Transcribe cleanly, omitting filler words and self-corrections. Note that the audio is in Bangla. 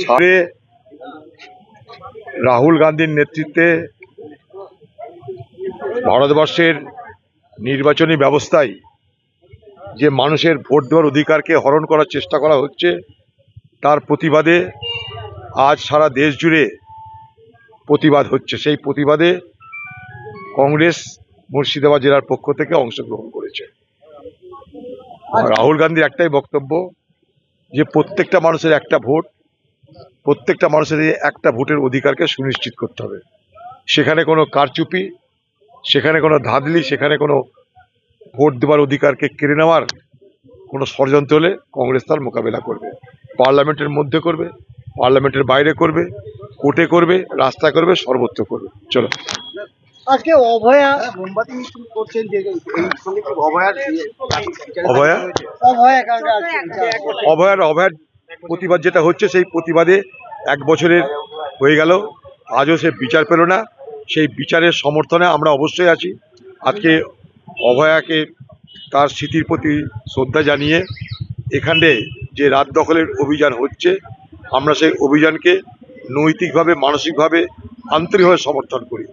সামনে রাহুল গান্ধীর নেতৃত্বে ভারতবর্ষের নির্বাচনী ব্যবস্থায় যে মানুষের ভোট দেওয়ার অধিকারকে হরণ করার চেষ্টা করা হচ্ছে, তার প্রতিবাদে আজ সারা দেশ জুড়ে প্রতিবাদ হচ্ছে। সেই প্রতিবাদে কংগ্রেস মুর্শিদাবাদ জেলার পক্ষ থেকে অংশগ্রহণ করেছে। রাহুল গান্ধীর একটাই বক্তব্য যে প্রত্যেকটা মানুষের একটা ভোট, প্রত্যেকটা মানুষের একটা ভোটের অধিকারকে সুনিশ্চিত করতে হবে। সেখানে কোনো কারচুপি, সেখানে কোনো ধাঁধলি, সেখানে কোনো ভোট দেওয়ার অধিকারকে কেড়ে নেওয়ার কোনো ষড়যন্ত্র হলে কংগ্রেস তার মোকাবেলা করবে। পার্লামেন্টের মধ্যে করবে, পার্লামেন্টের বাইরে করবে, কোর্টে করবে, রাস্তা করবে, সর্বত্র করবে। চলো। আজকে অভয়া মোমবাতি মিছিল করছেন, যে অভয়ার প্রতিবাদ যেটা হচ্ছে, সেই প্রতিবাদে 1 বছরের হয়ে গেল, আজও সে বিচার পেল না। সেই বিচারের সমর্থনে আমরা অবশ্যই আছি। আজকে অভয়াকে তার স্মৃতির প্রতি শ্রদ্ধা জানিয়ে এখানে যে রাত দখলের অভিযান হচ্ছে, আমরা সেই অভিযানকে নৈতিকভাবে, মানসিকভাবে, আন্তরিকভাবে সমর্থন করি।